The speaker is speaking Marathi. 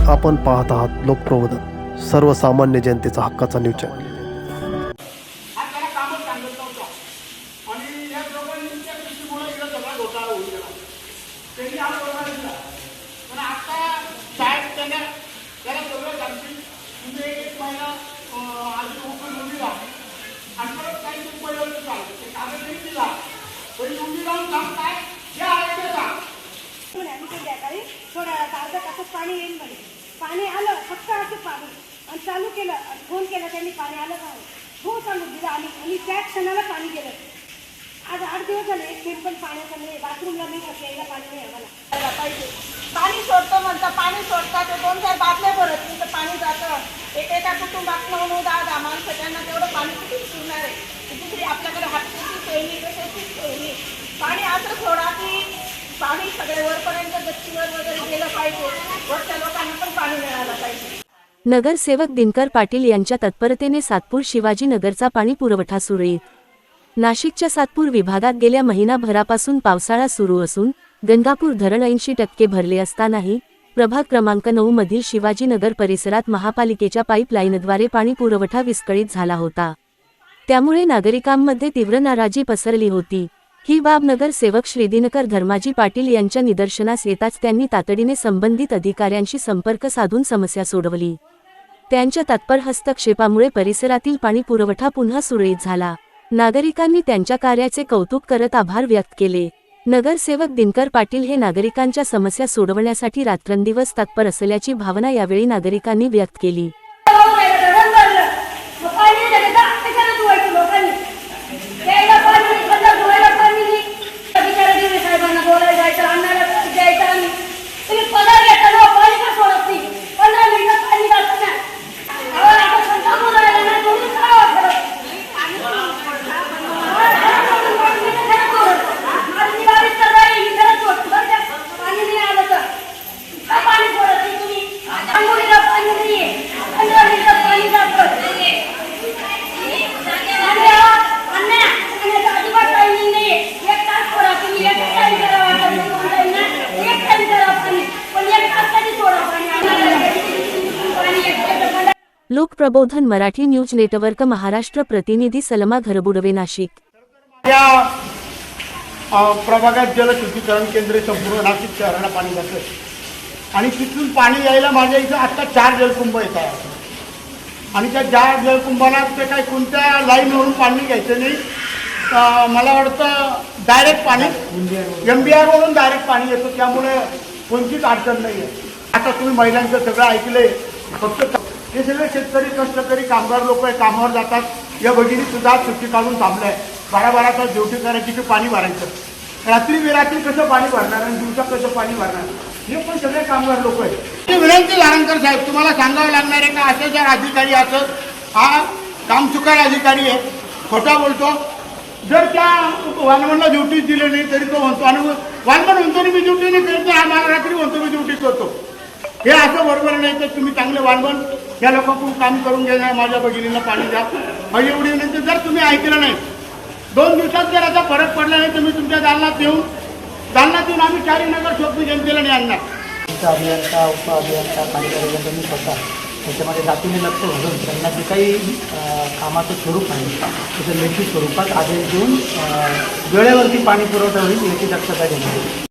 आपण पाहत आहात लोकप्रबोधन, सर्वसामान्य जनतेचा हक्काचा न्यूज चॅनल। पाणी येईल म्हणे, पाणी आलं फक्त असं पाणी आणि चालू केलं आणि फोन केला त्यांनी, पाणी आलं का हो चालू दिलं आणि त्या क्षणाला पाणी गेलं। आज 8 दिवस झाले एक थेंब पण पाण्याचं नाही, बाथरूमला नाही, यायला पाणी नाही आम्हाला पाहिजे। पाणी सोडतो म्हणतं, पाणी सोडतात ते 2-4 बाटल्या भरत नाही तर पाणी जातं। एका कुटुंबात 9-10 माणसं, त्यांना तेवढं पाणी कुठून सुरणार आहे? दुसरी आपल्याकडे हातची सोय नाही, कशाची सोय नाही। पाणी असं सोडा की पाणी सगळे वरपर्यंत गच्चीवर वगैरे गेलं पाहिजे, वरच्या लोकांना पण पाणी मिळालं पाहिजे। नगरसेवक दिनकर पाटील यांच्या तत्परतेने सातपूर शिवाजीनगरचा पाणी पुरवठा सुरळीत। नाशिकच्या सातपूर विभागात गेल्या महिनाभरापासून पावसाळा सुरू असून गंगापूर धरण 80% भरले असतानाही प्रभाग क्रमांक 9 मधील शिवाजीनगर परिसरात महापालिकेच्या पाईपलाईनद्वारे पाणी पुरवठा विस्कळीत झाला होता। त्यामुळे नागरिकांमध्ये तीव्र नाराजी पसरली होती। ही बाब नगरसेवक श्री दिनकर धर्माजी पाटील यांच्या निदर्शनास येताच त्यांनी तातडीने संबंधित अधिकाऱ्यांशी संपर्क साधून समस्या सोडवली। त्यांच्या तत्पर हस्तक्षेपामुळे परिसरातील पाणी पुरवठा पुन्हा सुरळीत झाला। नागरिकांनी त्यांच्या कार्याचे कौतुक करत आभार व्यक्त केले। नगरसेवक दिनकर पाटील हे नागरिकांच्या समस्या सोडवण्यासाठी रात्रंदिवस तत्पर असल्याची भावना यावेळी नागरिकांनी व्यक्त केली। लोकप्रबोधन मराठी न्यूज नेटवर्क महाराष्ट्र प्रतिनिधी सलमा घरबुडवे नाशिक। या प्रभागात जलशुद्धीकरण केंद्र संपूर्ण नाशिक शहराला पाणी जातं आणि तिथून पाणी यायला माझ्या इथं आता 4 जलकुंभ येत आहे आणि त्या 4 जलकुंभाला ते काही कोणत्या लाईनवरून पाणी घ्यायचं नाही। मला वाटतं डायरेक्ट पाणी MBR वरून डायरेक्ट पाणी येतं, त्यामुळे कोणतीच अडचण नाही आहे। आता तुम्ही महिलांचं सगळं ऐकलंय, फक्त हे सगळे शेतकरी कष्टकरी कामगार लोक कामावर जातात, या भगिनी सुद्धा सुट्टी काढून थांबल्या 12-12 तास ड्युटी करायची की पाणी भरायचं, रात्री विरात्री कसं पाणी भरणार आणि दिवसा कसं पाणी भरणार, हे पण सगळे कामगार लोक आहेत। विनंती लारंकर साहेब, तुम्हाला सांगावं लागणार आहे का असे जर अधिकारी असत, हा कामचुकार अधिकारी आहे, खोटा बोलतो। जर त्या वानमनला ड्युटी दिली नाही तरी तो म्हणतो, आणि वानमन म्हणतो मी ड्युटी नाही करतो, हा मला रात्री म्हणतो मी ड्युटी करतो, हे असं बरोबर नाही। तर तुम्ही चांगले वानमन या लोकांकडून काम करून घेणार, माझ्या भगिनीला पाणी द्या, माझी एवढी विनंती। जर तुम्ही ऐकलं नाही, 2 दिवसात जर आता फरक पडला नाही, तुम्ही तुमच्या दालनात येऊन आम्ही 4 नगर शोधून जनतेला नाही आणणार। अभियंता उपअभियंता कार्यकारी मी स्वतः त्याच्यामध्ये जातीने लक्ष घालून त्यांना जे काही कामाचं स्वरूप आहे त्याचं लेखी स्वरूपात आदेश देऊन वेळेवरती पाणी पुरवठा होईल याची दक्षता घेण्यात येईल।